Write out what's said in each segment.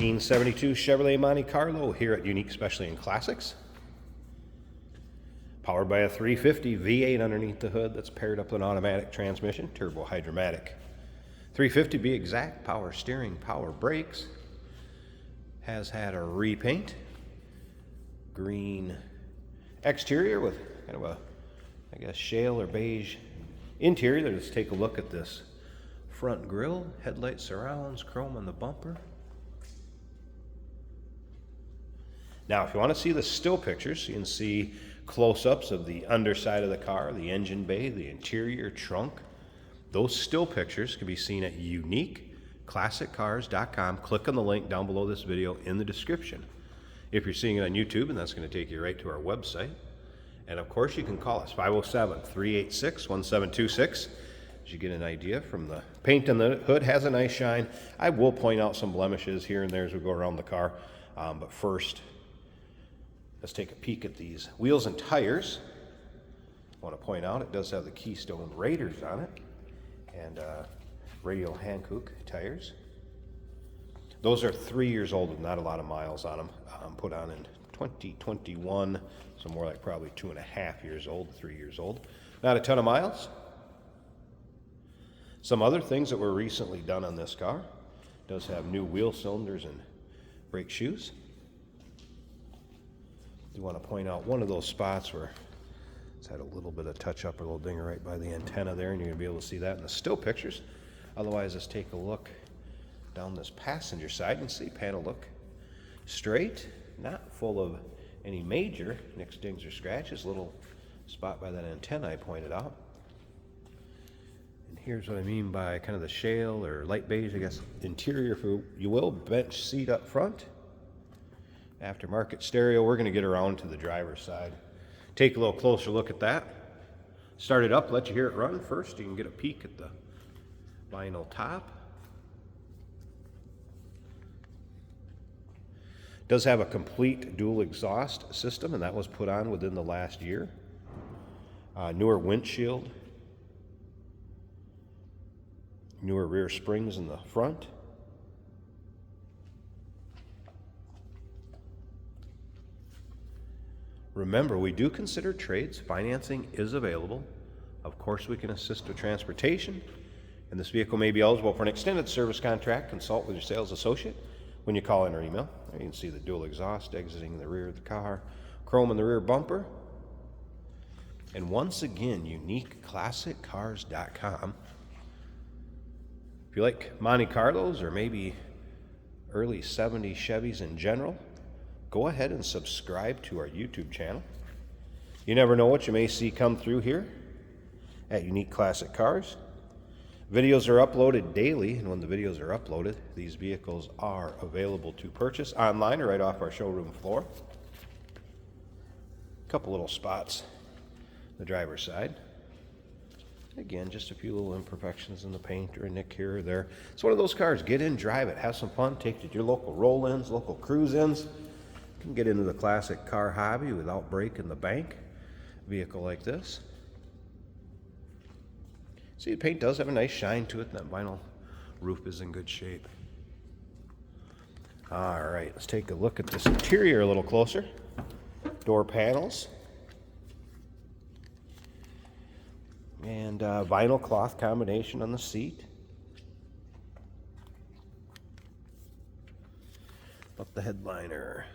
1972 Chevrolet Monte Carlo here at Unique Specialty and Classics. Powered by a 350 V8 underneath the hood that's paired up with an automatic transmission, turbo hydromatic. 350 be exact, power steering, power brakes. Has had a repaint. Green exterior with kind of a, I guess, shale or beige interior. Let's take a look at this front grille, headlight surrounds, chrome on the bumper. Now, if you want to see the still pictures, you can see close-ups of the underside of the car, the engine bay, the interior trunk. Those still pictures can be seen at uniqueclassiccars.com. Click on the link down below this video in the description. If you're seeing it on YouTube, and that's going to take you right to our website. And of course, you can call us 507-386-1726. As you get an idea from the paint on the hood, has a nice shine. I will point out some blemishes here and there as we go around the car. But first, let's take a peek at these wheels and tires. I want to point out it does have the Keystone Raiders on it and radial Hankook tires. Those are 3 years old with not a lot of miles on them. Put on in 2021, so more like probably 2.5 years old, 3 years old. Not a ton of miles. Some other things that were recently done on this car. It does have new wheel cylinders and brake shoes. You want to point out one of those spots where it's had a little bit of touch up, or a little dinger right by the antenna there, and you're going to be able to see that in the still pictures. Otherwise, let's take a look down this passenger side and see panel look straight, not full of any major nicks, dings, or scratches. Little spot by that antenna I pointed out. And here's what I mean by kind of the shale or light beige, I guess, interior, if you will. Bench seat up front. Aftermarket stereo. We're going to get around to the driver's side. Take a little closer look at that. Start it up, let you hear it run. First, you can get a peek at the vinyl top. Does have a complete dual exhaust system, and that was put on within the last year. Newer windshield. Newer rear springs in the front. Remember, we do consider trades. Financing is available. Of course, we can assist with transportation, and this vehicle may be eligible for an extended service contract. Consult with your sales associate when you call in or email. There you can see the dual exhaust exiting the rear of the car, chrome in the rear bumper. And once again, uniqueclassiccars.com. If you like Monte Carlos or maybe early 70s Chevys in general, go ahead and subscribe to our YouTube channel. You never know what you may see come through here at Unique Classic Cars. Videos are uploaded daily, and when the videos are uploaded, these vehicles are available to purchase online or right off our showroom floor. A couple little spots on the driver's side. Again, just a few little imperfections in the paint or a nick here or there. It's one of those cars. Get in, drive it, have some fun, take it to your local roll-ins, local cruise-ins. You can get into the classic car hobby without breaking the bank. A vehicle like this. See, the paint does have a nice shine to it, and that vinyl roof is in good shape. All right, let's take a look at this interior a little closer. Door panels. And vinyl cloth combination on the seat. Up the headliner.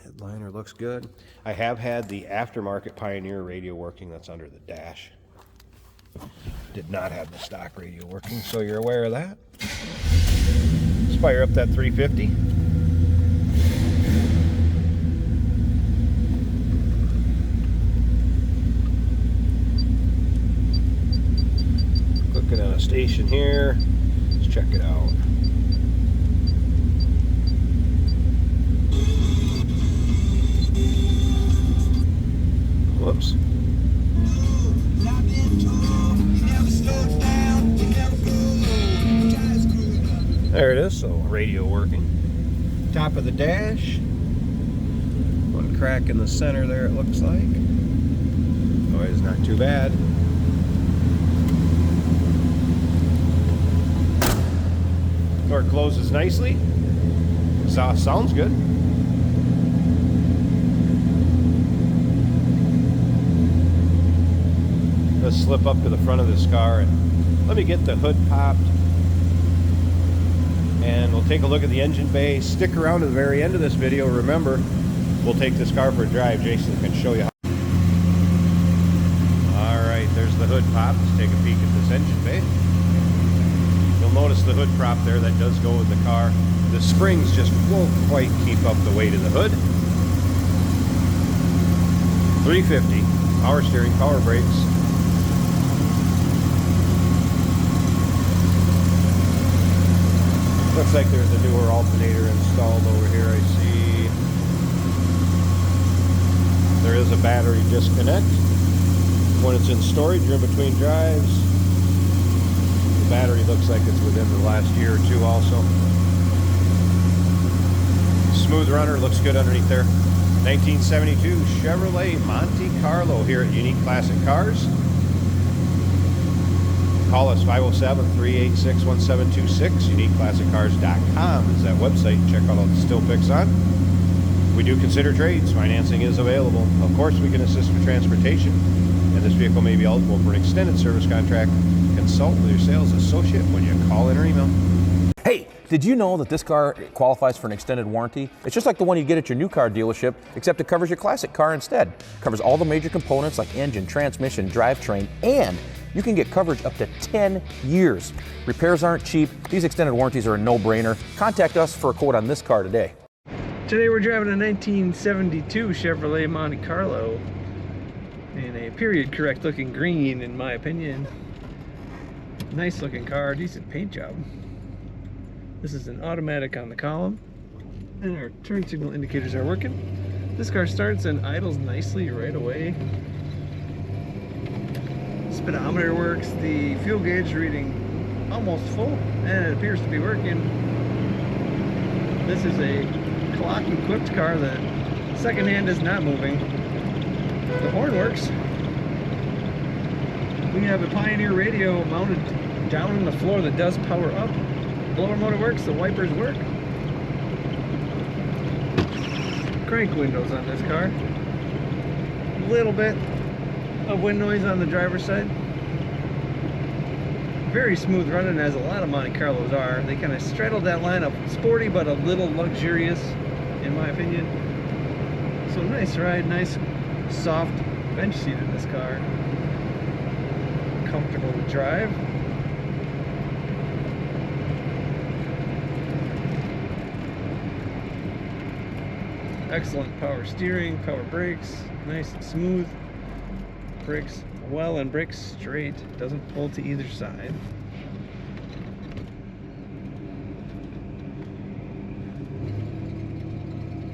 Headliner looks good. I have had the aftermarket Pioneer radio working. That's under the dash. Did not have the stock radio working, so you're aware of that. Let's fire up that 350. Clicking on a station here. Let's check it out. Whoops. There it is, so radio working. Top of the dash. One crack in the center there, it looks like. Noise not too bad. door closes nicely. Sounds good. Let's slip up to the front of this car and let me get the hood popped. And we'll take a look at the engine bay. Stick around to the very end of this video. Remember, we'll take this car for a drive. Jason can show you how. Alright, there's the hood pop. Let's take a peek at this engine bay. You'll notice the hood prop there that does go with the car. The springs just won't quite keep up the weight of the hood. 350, power steering, power brakes. Looks like there's a newer alternator installed over here, I see. There is a battery disconnect. When it's in storage or in between drives, the battery looks like it's within the last year or two also. Smooth runner, looks good underneath there. 1972 Chevrolet Monte Carlo here at Unique Classic Cars. Call us 507-386-1726. UniqueClassicCars.com is that website. Check out all the still pics on. We do consider trades. Financing is available. Of course, we can assist with transportation. And this vehicle may be eligible for an extended service contract. Consult with your sales associate when you call in or email. Hey, did you know that this car qualifies for an extended warranty? It's just like the one you get at your new car dealership, except it covers your classic car instead. It covers all the major components like engine, transmission, drivetrain, and you can get coverage up to 10 years. Repairs aren't cheap. These extended warranties are a no-brainer. Contact us for a quote on this car today. Today we're driving a 1972 Chevrolet Monte Carlo in a period correct looking green, in my opinion. Nice looking car, decent paint job. This is an automatic on the column, and our turn signal indicators are working. This car starts and idles nicely right away. Speedometer works, the fuel gauge reading almost full, and it appears to be working. This is a clock equipped car. The second hand is not moving. The horn works. We have a Pioneer radio mounted down on the floor that does power up. Blower motor works, the wipers work. Crank windows on this car. A little bit of wind noise on the driver's side. Very smooth running, as a lot of Monte Carlos are. They kind of straddle that line of sporty but a little luxurious, in my opinion. So nice ride, nice soft bench seat in this car. Comfortable to drive. Excellent power steering, power brakes, nice and smooth. Brakes well and brakes straight, doesn't pull to either side.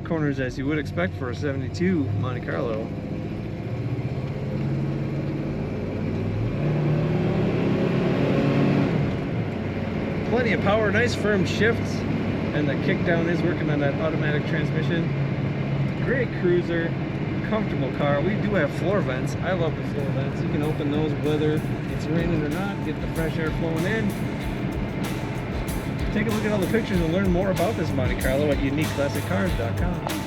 Corners as you would expect for a 72 Monte Carlo. Plenty of power, nice firm shifts, and the kickdown is working on that automatic transmission. Great cruiser, comfortable car. We do have floor vents. I love the floor vents. You can open those whether it's raining or not, get the fresh air flowing in. Take a look at all the pictures and learn more about this Monte Carlo at UniqueClassicCars.com.